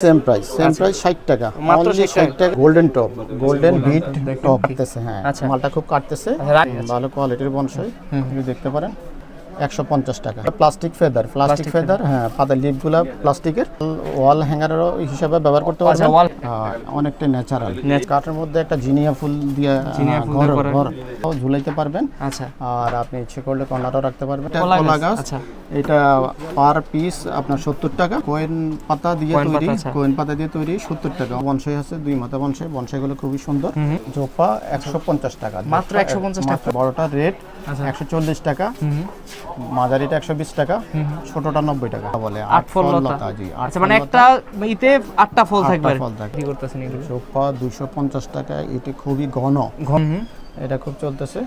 Same price 60 টাকা মাত্র 60 টাকা golden top golden beat top কাটতেছে হ্যাঁ মালটা খুব কাটতেছে ভালো কোয়ালিটির বনসাই আপনি দেখতে পারেন 150 টাকা প্লাস্টিক ফেদার হ্যাঁ পাতা লিপগুলা প্লাস্টিকের ওয়াল হ্যাঙ্গারের হিসেবে ব্যবহার করতে পারবেন অনেকটা ন্যাচারাল কাঠের মধ্যে একটা জিনিয়া ফুল দিয়ে ঘর ঝুলাইতে পারবেন আচ্ছা আর আপনি ইচ্ছে করলে কর্নারও রাখতে পারবেন কলা গাছ আচ্ছা এটা পার পিস আপনার 70 টাকা কোয়েন পাতা দিয়ে তৈরি 70 টাকা বনসাই আছে দুই মাথা বনসাইগুলো খুবই সুন্দর জোপা 150 টাকা মাত্র 150 টাকা বড়টা রেট 140 টাকা মাঝারিটা 120 টাকা ছোটটা 90 টাকা বলে 8 ফল লতা জি আচ্ছা মানে একটা ইতে 8টা ফল থাকবে কি করতেছেন এগুলো জোপা 250 টাকা এটা খুবই ঘন এটা খুব চলতেছে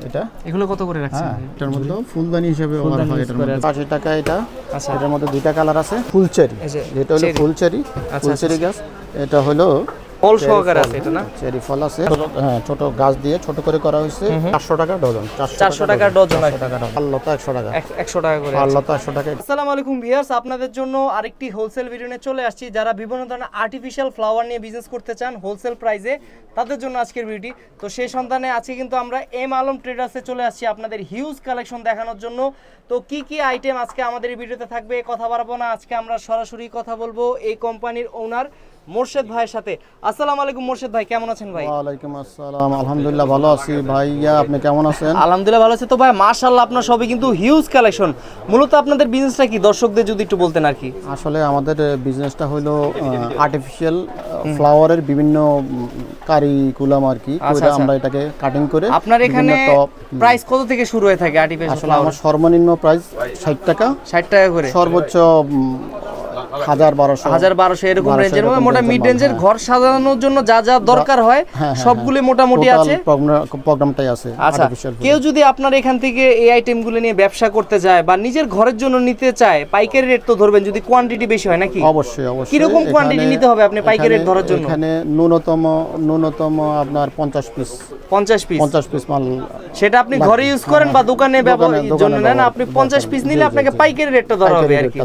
এটা এগুলো কত করে রাখছেন এটার মধ্যে ফুলদানি হিসেবে ব্যবহার হয় এটার মধ্যে 80 টাকা এটা আচ্ছা এটার মধ্যে দুইটা কালার আছে ফুলচেরি যেটা হলো ফুলচেরি গাছ এটা হলো ফল সহকারে আছে এটা না চেরি ফল আছে হ্যাঁ ছোট গাছ দিয়ে ছোট করে করা হয়েছে 400 টাকা ডজন 400 টাকা ডজন আল্লাহটা 100 টাকা 100 টাকা করে আল্লাহটা 100 টাকা আসসালামু আলাইকুম ভিউয়ার্স আপনাদের জন্য আরেকটি হোলসেল ভিডিও নিয়ে চলে আসছি যারা বিভিন্ন ধরনের আর্টিফিশিয়াল ফ্লাওয়ার নিয়ে বিজনেস করতে চান হোলসেল প্রাইসে তাদের জন্য আজকের ভিডিওটি তো সেই সন্ধানে আজকে কিন্তু আমরা এম আলম ট্রেডার্সে চলে আসছি আপনাদের হিউজ কালেকশন দেখানোর জন্য তো কি কি আইটেম আজকে আমাদের এই ভিডিওতে থাকবে কথা বাড়াবো না আজকে আমরা সরাসরি কথা বলবো এই কোম্পানির ওনার মোর্শেদ ভাইয়ের সাথে আসসালামু আলাইকুম মোর্শেদ ভাই কেমন আছেন ভাই ওয়া আলাইকুম আসসালাম আলহামদুলিল্লাহ ভালো আছি ভাইয়া আপনি কেমন আছেন আলহামদুলিল্লাহ ভালো আছি তো ভাই মাশাআল্লাহ আপনার সবই কিন্তু হিউজ কালেকশন মূলত আপনাদের বিজনেসটা কি দর্শকদের যদি একটু বলতেন আর কি আসলে আমাদের বিজনেসটা হলো আর্টিফিশিয়াল ফ্লাওয়ারের বিভিন্ন কারিকুলাম আর কি করে আমরা এটাকে কাটিং করে আপনার এখানে প্রাইস কত থেকে শুরু হয়ে থাকে আর্টিফিশিয়াল আসলে আমার সর্বনিম্ন প্রাইস 60 টাকা করে সর্বোচ্চ 1200 এরকম রেঞ্জের মধ্যে মোটা মিড রেঞ্জের ঘর সাজানোর জন্য যা যা দরকার হয় সবগুলো মোটামুটি আছে প্রোগ্রামটাই আছে আচ্ছা কেউ যদি আপনার এখান থেকে এই আইটেমগুলো নিয়ে ব্যবসা করতে যায় বা নিজের ঘরের জন্য নিতে চায় পাইকারি রেট তো ধরবেন যদি কোয়ান্টিটি বেশি হয় নাকি অবশ্যই কি রকম কোয়ান্টিটি নিতে হবে আপনি পাইকারি রেট ধরার জন্য এখানে ন্যূনতম আপনার 50 পিস মাল সেটা আপনি ঘরে ইউজ করেন বা দোকানে ব্যবহারের জন্য নেন আপনি 50 পিস নিলে আপনাকে পাইকারি রেটটা ধরা হবে আর কি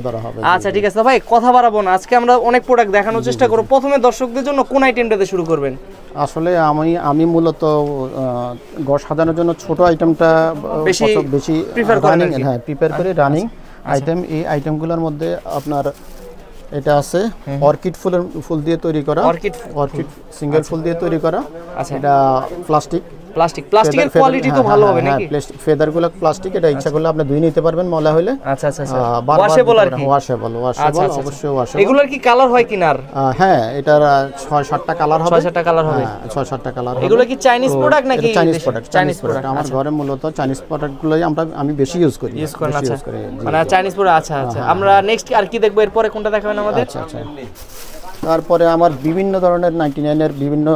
আচ্ছা ঠিক আছে ভাই কথা বাড়াবো না আজকে আমরা অনেক প্রোডাক্ট দেখানোর চেষ্টা করব প্রথমে দর্শকদের জন্য কোন আইটেমটাতে শুরু করবেন আসলে আমি মূলত ঘর সাজানোর জন্য ছোট আইটেমটা বেশি প্রিফার করি প্রিপেয়ার করি রানিং আইটেম এই আইটেমগুলোর মধ্যে আপনার এটা আছে অর্কিড ফুল দিয়ে তৈরি করা অর্কিড সিঙ্গেল ফুল দিয়ে তৈরি করা এটা প্লাস্টিকের কোয়ালিটি তো ভালো হবে নাকি ফেদারগুলো প্লাস্টিক এটা ইচ্ছা করলে আপনি ধুই নিতে পারবেন ময়লা হলে আচ্ছা ওয়াশেবল আর কি ওয়াশেবল অবশ্যই ওয়াশেবল এগুলোর কি কালার হয় কিনার হ্যাঁ এটার 6-7টা কালার হবে 6-7টা কালার হবে 6-7টা কালার হবে এগুলো কি চাইনিজ প্রোডাক্ট নাকি চাইনিজ প্রোডাক্ট আমার ঘরে মূলত চাইনিজ প্রোডাক্টগুলোই আমি বেশি ইউজ করি আচ্ছা মানে চাইনিজ প্রোডাক্ট আচ্ছা আমরা নেক্সট আর কি দেখব এরপরে কোনটা দেখাবেন আমাদের আচ্ছা তারপরে আমার বিভিন্ন ধরনের 99 এর বিভিন্ন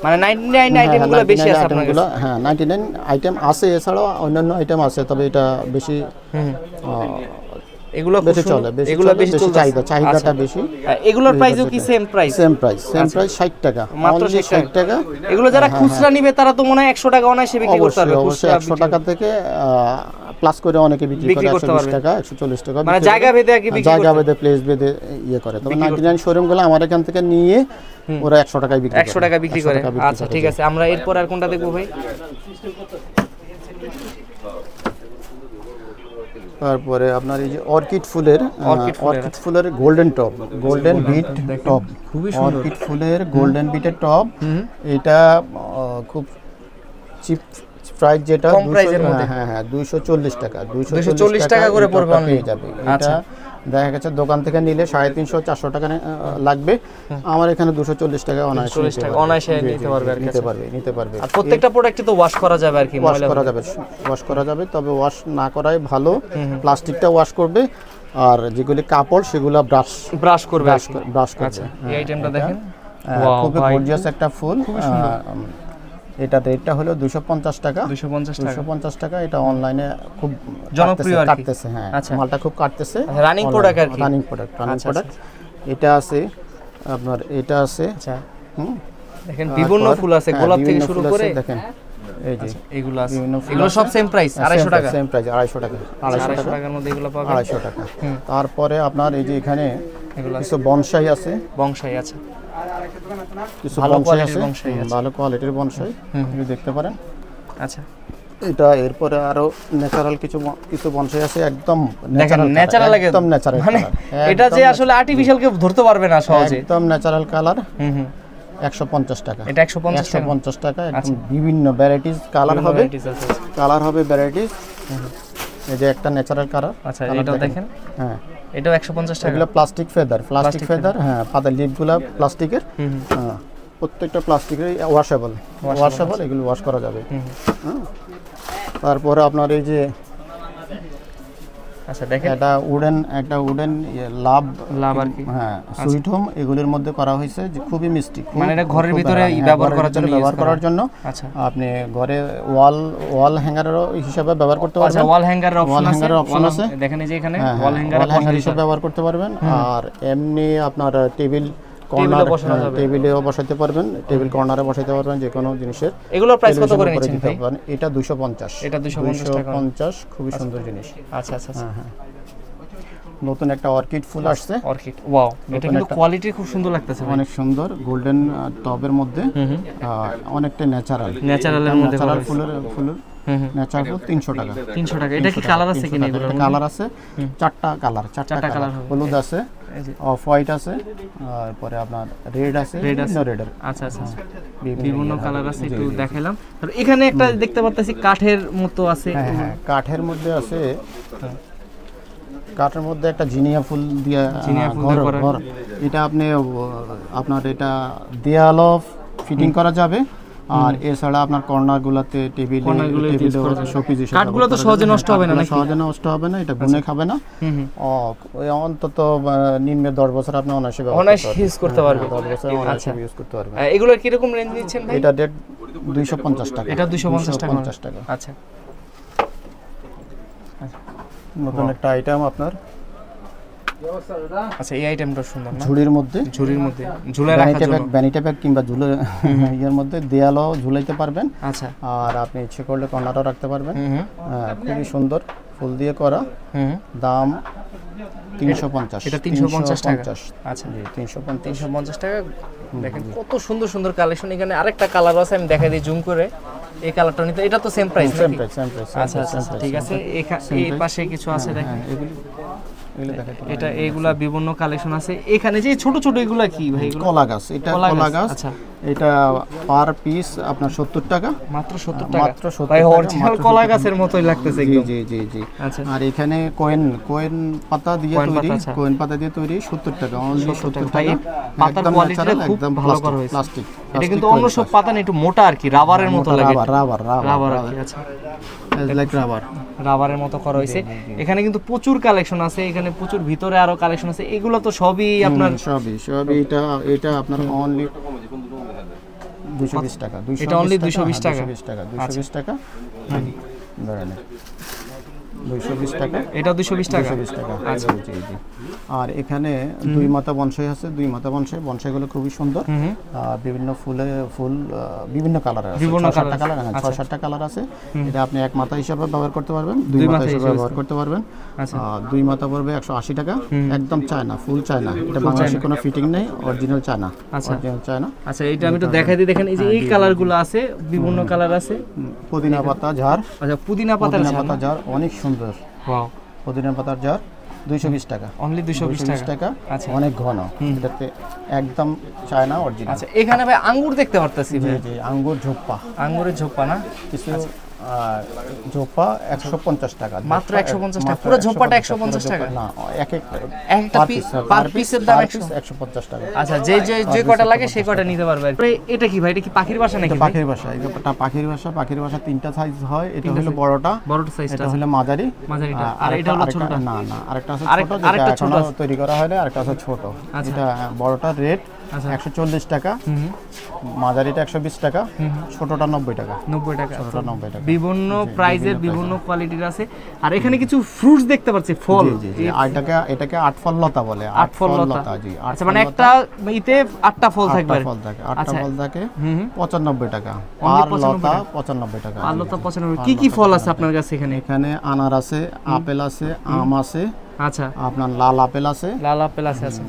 মানে 99 আইটেমগুলো বেশি আছে আপনাদের হ্যাঁ 99 আইটেম আছে এছাড়াও অন্যান্য আইটেম আছে তবে এটা বেশি এগুলো বেশি চাহিদাটা বেশি এগুলোর প্রাইসও কি সেম প্রাইস 60 টাকা মাত্র 60 টাকা এগুলো যারা খুচরা নিবে তারা তো মনে হয় 100 টাকা অনায়াসে বিক্রি করতে পারবে অবশ্যই 100 টাকা থেকে প্লাস করে অনেকে বিক্রি করে 120 টাকা 140 টাকা মানে জায়গা ভেদে আর কি বিক্রি জায়গা ভেদে প্লেস ভেদে করে তবে 99 শোরুমগুলো আমার এখান থেকে নিয়ে ওরা 100 টাকায় বিক্রি করে 100 টাকা বিক্রি করে আচ্ছা ঠিক আছে আমরা এরপর আর কোনটা দেখব ভাই তারপরে আপনার এই যে অর্কিড ফুলের গোল্ডেন বিট টপ খুবই সুন্দর অর্কিড ফুলের গোল্ডেন বিটের টপ এটা খুব চিপ প্রাইস যেটা 240 টাকা 240 টাকা করে পড়বে পেয়ে যাবে এটা দেখা গেছে দোকান থেকে নিলে 350-400 টাকা লাগবে আমার এখানে 240 টাকা অনায়াসে নিতে পারবে আর প্রত্যেকটা প্রোডাক্টে তো ওয়াশ করা যাবে আর কি ওয়াশ করা যাবে তবে ওয়াশ না করাই ভালো প্লাস্টিকটা ওয়াশ করবে আর যেগুলি কাপড় সেগুলো ব্রাশ করবে আচ্ছা এই আইটেমটা দেখেন খুব গর্জিয়াস একটা ফুল এটা রেটটা হলো 250 টাকা এটা অনলাইনে খুব জনপ্রিয় কাটতেছে হ্যাঁ মালটা খুব কাটতেছে রানিং প্রোডাক্ট আর কি রানিং প্রোডাক্ট এটা আছে আপনার এটা আছে আচ্ছা দেখেন বিভিন্ন ফুল আছে গোলাপ থেকে শুরু করে দেখেন এই যে এগুলো আছে এগুলো সব সেম প্রাইস 250 টাকা 250 টাকা 250 টাকার মধ্যে এগুলো পাবেন 250 টাকা তারপরে আপনার এই যে এখানে এগুলো কিছু বনসাই আছে, বংশাই আছে, কিছু ভালো বনসাই কোয়ালিটির আছে, বংশাই আছে। ভালো কোয়ালিটির বনসাই এগুলো দেখতে পারেন। আচ্ছা, এটা এরপরে আরো ন্যাচারাল কিছু বনসাই আছে, একদম দেখেন ন্যাচারাল লাগে, একদম ন্যাচারাল, মানে এটা যে আসলে আর্টিফিশিয়াল কেউ ধরতে পারবে না সহজে, একদম ন্যাচারাল কালার। হুম হুম, 150 টাকা, এটা 150 টাকা, 150 টাকা। একদম বিভিন্ন ভ্যারাইটিস কালার হবে, কালার হবে ভ্যারাইটিস। এই যে একটা ন্যাচারাল কালার। আচ্ছা, এটাও দেখেন, হ্যাঁ এটাও 150 টাকা। এগুলো প্লাস্টিক ফেদার, হ্যাঁ পাতা লিপগুলো প্লাস্টিকের, হ্যাঁ প্রত্যেকটা প্লাস্টিকের, ওয়াশেবল, এগুলো ওয়াশ করা যাবে। হ্যাঁ, তারপরে আপনার এই যে আচ্ছা দেখেন, একটা উডেন লাভ আর কি, হ্যাঁ সুইট হোম, এগুলোর মধ্যে করা হয়েছে যে খুবই মিষ্টি, মানে এটা ঘরের ভিতরে ব্যবহার করার জন্য। আচ্ছা, আপনি ঘরে ওয়াল হ্যাঙ্গারের হিসেবে ব্যবহার করতে পারবেন। আচ্ছা, ওয়াল হ্যাঙ্গারের অপশন আছে, আছে, দেখেন এই যে এখানে ওয়াল ওয়াল হ্যাঙ্গার হিসেবে ব্যবহার করতে পারবেন। আর এমনি আপনার টেবিল কর্নার, টেবিলেও বসাতে পারবেন, টেবিল কর্নারে বসাতে পারবেন যে কোনো জিনিসের। এগুলোর প্রাইস কত করে নিচ্ছেন ভাই? এটা 250, এটা 250 টাকা, 250, খুবই সুন্দর জিনিস। আচ্ছা আচ্ছা, হ্যাঁ, নতুন একটা অর্কিড ফুল আসছে, অর্কিড, ওয়াও, এটা কিন্তু কোয়ালিটি খুব সুন্দর লাগতেছে, অনেক সুন্দর, গোল্ডেন টবের মধ্যে, অনেকটা ন্যাচারালের মধ্যে ফুলের ন্যাচারাল ফুল। 300 টাকা, 300 টাকা। এটা কি কালার আছে কিনা? এগুলোর কালার আছে চারটা কালার, হলুদ আছে, অফ হোয়াইট আছে, তারপরে আপনার রেড আছে, রেডের। আচ্ছা আচ্ছা, বিভিন্ন কালার আছে, একটু দেখাইলাম। এখানে একটা দেখতে পাচ্ছি কাঠের মতো আছে, হ্যাঁ কাঠের মধ্যে আছে, কাঠের মধ্যে একটা জিনিয়া ফুল দিয়ে ঘর, এটা আপনার এটা দেয়ালও ফিটিং করা যাবে। আর এছাড়া আপনার কর্নার গুলাতে টেবিল শোপিস, কাঠগুলো তো সহজে নষ্ট হবে না, সহজে নষ্ট হবে না, এটা গুনে খাবে না। অন্তত নিম্নে 10 বছর আপনি অনায়াসে ইউজ করতে পারবেন, 10 বছর অনায়াসে ইউজ করতে পারবেন। এগুলোর কি রকম রেঞ্জ দিচ্ছেন ভাই? এটা রেট 250 টাকা, এটা 250 টাকা। আচ্ছা, নতুন একটা আইটেম আপনার। আচ্ছা, এই আইটেমটা সুন্দর না, ঝুড়ির মধ্যে ঝুলাই রাখার জন্য, ভ্যানিটি ব্যাগ কিংবা এর মধ্যে দেয়ালও ঝুলাইতে পারবেন। আচ্ছা, আর আপনি ইচ্ছে করলে কর্নারও রাখতে পারবেন। খুবই সুন্দর, ফুল দিয়ে করা। দাম 350, এটা 350 টাকা। আচ্ছা, 350 টাকা। দেখেন কত সুন্দর সুন্দর কালেকশন। এখানে আরেকটা কালার আছে, আমি দেখাই দিই জুম করে। এই কালারটা নিতে, এটা তো সেম প্রাইস নাকি? Same price. আচ্ছা আচ্ছা, ঠিক আছে। এই পাশে কিছু আছে, দেখেন এটা, এইগুলা বিভিন্ন কালেকশন আছে। এখানে যে ছোট ছোট এগুলা কি ভাই? কলা গাছ, এটা কলা গাছ। আচ্ছা, এটা পার পিস আপনার 70 টাকা, মাত্র 70 টাকা। মাত্র 70 ভাই অরিজিনাল কলা গাছের মতোই লাগতেছে একদম। জি। আচ্ছা, আর এখানে কোয়েন পাতা দিয়ে তৈরি 70 টাকা, অনলি 70 টাকা। পাতার কোয়ালিটিটা খুব ভালো করা হয়েছে, প্লাস্টিক। এটা কিন্তু অন্য সব পাতা না, একটু মোটা আর কি, রাবারের মতো লাগে, রাবার আর কি। আচ্ছা, লাইক রাবারের মতো করা হয়েছে। এখানে কিন্তু প্রচুর কালেকশন আছে, এখানে প্রচুর ভিতরে আরো কালেকশন আছে। এগুলো তো সবই আপনার সবই এটা আপনার অনলি 220 টাকা। এটা অনলি 220 টাকা, 220 টাকা। ধরেন 220 টাকা, এটা 220 টাকা। আচ্ছা, জি। আর এখানে দুই মাথা বনসাই আছে, বনসাইগুলো খুবই সুন্দর। বিভিন্ন বিভিন্ন কালার আছে, 6-7টা কালার আছে। এটা আপনি এক মাথা হিসাবে ব্যবহার করতে পারবেন, দুই মাথা হিসাবে ব্যবহার করতে পারবেন। দুই মাথা পড়বে 180 টাকা, একদম চায়না, ফুল চায়না। এটা বাংলাদেশে কোনো ফিটিং নেই, অরিজিনাল চায়না। আচ্ছা, এটা আমি একটু দেখাই দিই। দেখেন এই যে এই কালারগুলো আছে, বিভিন্ন কালার আছে। পুদিনা পাতা ঝাড়, আচ্ছা, পুদিনা পাতা ঝাড় অনেক সুন্দর। ওয়াও, পুদিনা পাতার ঝাড় 220 টাকা, অনলি 220 টাকা। আচ্ছা, অনেক ঘন, এটাতে একদম চায়না অরিজিনাল। আচ্ছা, এখানে ভাই আঙ্গুর দেখতে পারতেছি। জি, আঙ্গুরের ঝোপ্পা না কিছু, ঝোপা 150 টাকা, মাত্র 150 টাকা। পুরো ঝোপাটা 150 টাকা না, একটা পার পিসের দাম 150 টাকা। আচ্ছা, যে কটা লাগে সেই কটা নিতে পারবে। এটা কি ভাই? এটা কি পাখির বাসা নাকি? পাখির বাসা, এটা পাখির বাসা। 3টা সাইজ হয়, এটা হলো বড়টা সাইজটা, হলো মাঝারিটা, আর এটা হলো ছোটটা। না, আরেকটা আছে ছোট, যেটা এখনো তৈরি করা হয়নি, আরেকটা আছে ছোট। এটা বড়টা রেট 140 টাকা, মাঝারিটা 120 টাকা, ছোটটা 90 টাকা। ছোটটা 90 টাকা। বিভিন্ন প্রাইজের বিভিন্ন কোয়ালিটির আছে। আর এখানে কিছু ফ্রুটস দেখতে পাচ্ছি, ফল। জি, এটাকে আটফল লতা বলে। আটফল লতা, জি। আচ্ছা, মানে একটা ইতে 8টা ফল থাকবে। 8টা ফল থাকে 95 টাকা, আর লতা 95 টাকা। আর লতা 95। কি ফল আছে আপনার কাছে এখানে? এখানে আনার আছে, আপেল আছে, আম আছে, আচ্ছা, আপনার লাল আপেল আছে, লাল আপেল আছে। আচ্ছা,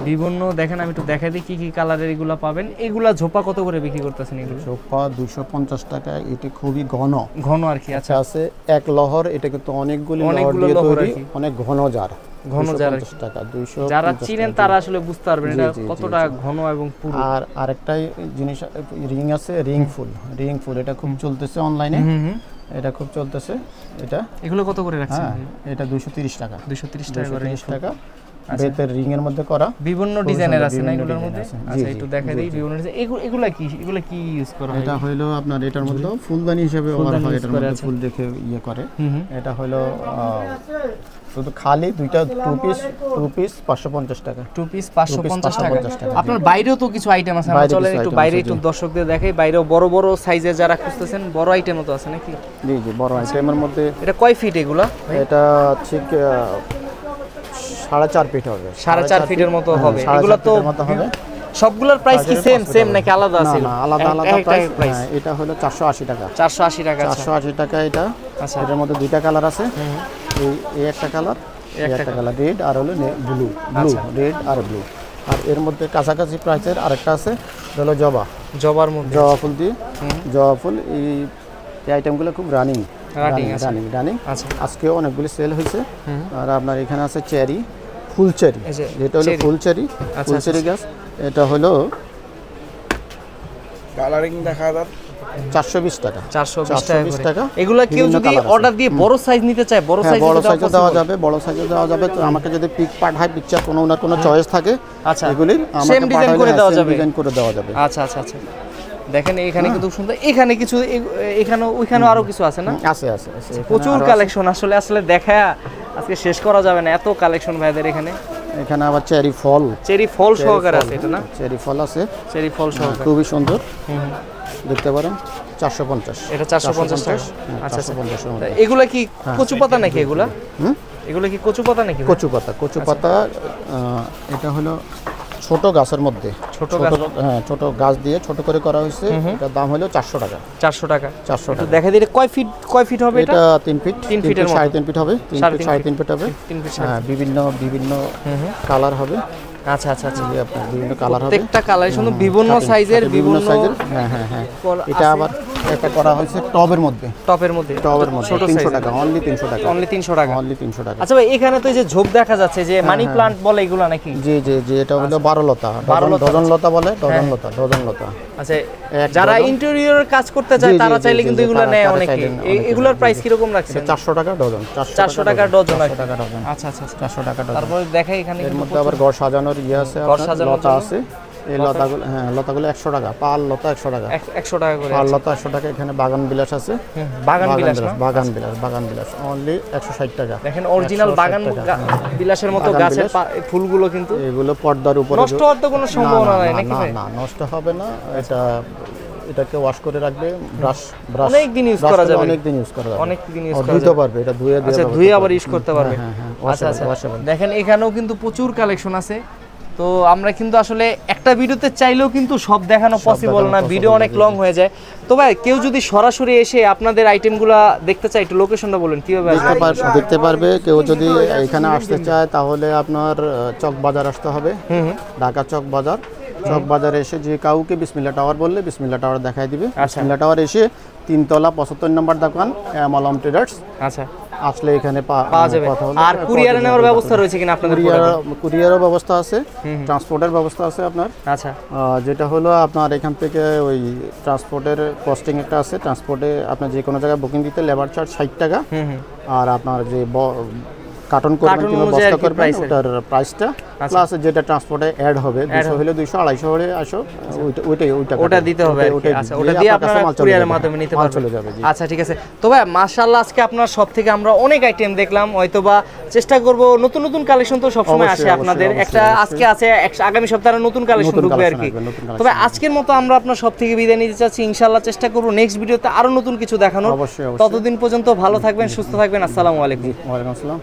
বিভিন্ন দেখেন আমি একটু দেখাই দিই কি কি কালারের এগুলা পাবেন। এগুলা ঝোপা কত করে বিক্রি করতেছেন? এগুলো ঝোপা 250 টাকা, এটা খুবই ঘন ঘন আর কি। আচ্ছা, আছে এক লহর, এটা কিন্তু অনেকগুলো লহর দিয়ে তৈরি, অনেক ঘন জার, ঘন জার 250 টাকা। 200 যারা চিনেন তারা আসলে বুঝতে পারবেন এটা কতটা ঘন এবং পুরু। আর আরেকটা জিনিস রিং আছে, রিং ফুল, এটা খুব চলতেছে অনলাইনে, এটা খুব চলতেছে। এটা এগুলো কত করে রাখছেন? এটা 230 টাকা, 230 টাকা করে। 230 টাকা বেতের রিং এর মধ্যে করা, বিভিন্ন ডিজাইনের আছে না এগুলোর মধ্যে? আচ্ছা, একটু দেখাই দেই বিভিন্ন ডিজাইন। এগুলা কি ইউজ করা হয়? এটা হলো আপনার এটার মধ্যে ফুলদানি হিসেবে ব্যবহার হয়, এটার মধ্যে ফুল দেখে ইয়ে করে। এটা হলো শুধু খালি দুইটা টু পিস 550 টাকা, 2 পিস 550 টাকা। আপনার বাইরেও তো কিছু আইটেম আছে, আমরা চলেন একটু বাইরে একটু দর্শকদের দেখাই। বাইরেও বড় বড় সাইজের যারা খুঁজতেছেন বড় আইটেমও তো আছে নাকি? জি জি, বড় আইটেমের মধ্যে। এটা কয় ফিট এগুলা? এটা ঠিক 4.5 ফিট হবে, 4.5 ফিটের মতো হবে। এগুলা তো সবগুলোর প্রাইস কি সেম নাকি আলাদা আছে? না, আলাদা আলাদা প্রাইস। এটা হলো 480 টাকা, 480 টাকা। 480 টাকা এটা। আচ্ছা, এটার মধ্যে দুইটা কালার আছে, এই একটা কালার, এই একটা কালার, রেড আর হলো ব্লু, রেড আর ব্লু। আর এর মধ্যে কাছাকাছি প্রাইসের আরেকটা আছে, হলো জবার মধ্যে জবা ফুল দিয়ে, জবা ফুল। এই আইটেমগুলো খুব রানিং। আচ্ছা, আজকে অনেকগুলি সেল হয়েছে। আর আপনার এখানে আছে চেরি, ফুল চেরি, যেটা হলো ফুল চেরি গাছ। এটা হলো কালারিং দেখা যায় 420 টাকা, 420 টাকা। এগুলা কেউ যদি অর্ডার দিয়ে বড় সাইজ নিতে চায়, বড় সাইজে দেওয়া যাবে, বড় সাইজে দেওয়া যাবে। তো আমাকে যদি পিক পাঠায়, পিকচার কোনো চয়েস থাকে, আচ্ছা, এগুলির সেম ডিজাইন করে দেওয়া যাবে। আচ্ছা আচ্ছা আচ্ছা, দেখেন এখানে কিন্তু সুন্দর। এখানে কিছু, ওইখানেও আরো কিছু আছে না? আছে প্রচুর কালেকশন। আসলে দেখা আজকে শেষ করা যাবে না, এত কালেকশন ভাইদের এখানে। এখানে আবার চেরি ফল সহকারে আছে, এটা না? চেরি ফল আছে, চেরি ফল সহকারে, খুবই সুন্দর, দেখতে পারেন। 450, এটা 450 টাকা। আচ্ছা, এগুলা কি কচু পাতা নাকি? এগুলা কি কচু পাতা নাকি? কচু পাতা। এটা হলো ছোট গাছের মধ্যে, ছোট গাছ দিয়ে ছোট করে করা হয়েছে। এটার দাম হলো 400 টাকা। 400 টাকা। দেখা দিলে কয় ফিট হবে এটা? 3 ফিট, 3 ফিটের 3.5 ফিট হবে, 3 ফিট 3.5 ফিট হবে। হ্যাঁ, বিভিন্ন কালার হবে। আচ্ছা আচ্ছা আচ্ছা, বিভিন্ন কালার হবে, প্রত্যেকটা কালার সুন্দর, বিভিন্ন সাইজের। হ্যাঁ, এটা আবার এটা করা হয়েছে টবের মধ্যে 300 টাকা, অনলি 300 টাকা। আচ্ছা ভাই, এখানে তো এই যে ঝোপ দেখা যাচ্ছে, যে মানি প্লান্ট বলে এগুলা নাকি? জি, এটা হলো 12 লতা, ডজন লতা বলে, ডজন লতা। আচ্ছা, যারা ইন্টেরিয়রের কাজ করতে চায় তারা চাইলে কিন্তু এগুলা নেয় অনেকে। এগুলার প্রাইস কি রকম রাখছেন? 400 টাকা ডজন, 400 টাকা ডজন। আচ্ছা আচ্ছা, 400 টাকা ডজন। তারপর দেখাই এখানে এর মধ্যে আবার ঘর সাজানোর আছে, লতা আছে। এই লতাগুলো, লতাগুলো 100 টাকা, পাল লতা 100 টাকা, 100 টাকা করে পাল লতা 100 টাকা। এখানে বাগান বিলাস আছে, বাগান বিলাস অনলি 160 টাকা। দেখেন অরিজিনাল বাগান বিলাসের মতো গাছের ফুলগুলো, কিন্তু এগুলো পর্দার উপরে নষ্ট হওয়ার তো কোনো সম্ভাবনা নাই নাকি? না, নষ্ট হবে না। এটাকে ওয়াশ করে রাখবে, ব্রাশ অনেক দিন ইউজ করা যাবে, ধুইতে পারবে, এটা ধুয়ে আবার ইউজ করতে পারবে। আচ্ছা আচ্ছা, দেখেন এখানেও কিন্তু প্রচুর কালেকশন আছে। তো আমরা কিন্তু আসলে একটা ভিডিওতে চাইলেও কিন্তু সব দেখানো পসিবল না, ভিডিও অনেক লং হয়ে যায়। তো ভাই, কেউ যদি সরাসরি এসে আপনাদের আইটেমগুলো দেখতে চায়, একটু লোকেশনটা বলেন কিভাবে দেখতে পারবে। কেউ যদি এখানে আসতে চায় তাহলে আপনার চক বাজার আসতে হবে, ঢাকা চক বাজারে এসে যে কাউকে বিসমিল্লাহ টাওয়ার বললে বিসমিল্লাহ টাওয়ার দেখাই দিবে। বিসমিল্লাহ টাওয়ার এসে 3 তলা 75 নম্বর দোকান, এম আলম ট্রেডার্স। আচ্ছা, আসলে এখানে পাওয়া যাবে। আর কুরিয়ার নেওয়ার ব্যবস্থা রয়েছে কিনা আপনাদের? কুরিয়ারের ব্যবস্থা আছে, ট্রান্সপোর্টের ব্যবস্থা আছে আপনার। আচ্ছা, যেটা হলো আপনার এখান থেকে ওই ট্রান্সপোর্টের কস্টিং একটা আছে। ট্রান্সপোর্টে আপনার যে কোনো জায়গায় বুকিং দিতে লেবার চার্জ 60 টাকা। আর আপনার যে কার্টন করবেন কিংবা বস্তা করবেন, ওটার প্রাইসটা প্লাস যেটা ট্রান্সপোর্টে অ্যাড হবে, 200 হলে 200, 250 হলে 250, ওটা দিতে হবে। আচ্ছা, ওটা দিয়ে আপনারা কুরিয়ারের মাধ্যমে নিতে পারবেন, চলে যাবে। আচ্ছা, ঠিক আছে। তো ভাই, মাশাআল্লাহ, আজকে আপনার সব থেকে আমরা অনেক আইটেম দেখলাম। হয়তোবা চেষ্টা করব, নতুন কালেকশন তো সব সময় আসে আপনাদের। একটা আজকে আছে, আগামী সপ্তাহে নতুন কালেকশন ঢুকবে আর কি। তবে আজকের মতো আমরা আপনার সব থেকে বিদায় নিতে চাচ্ছি। ইনশাআল্লাহ চেষ্টা করব নেক্সট ভিডিওতে আরো নতুন কিছু দেখানোর। ততদিন পর্যন্ত ভালো থাকবেন, সুস্থ থাকবেন। আসসালামু আলাইকুম। ওয়া আলাইকুম আসসালাম।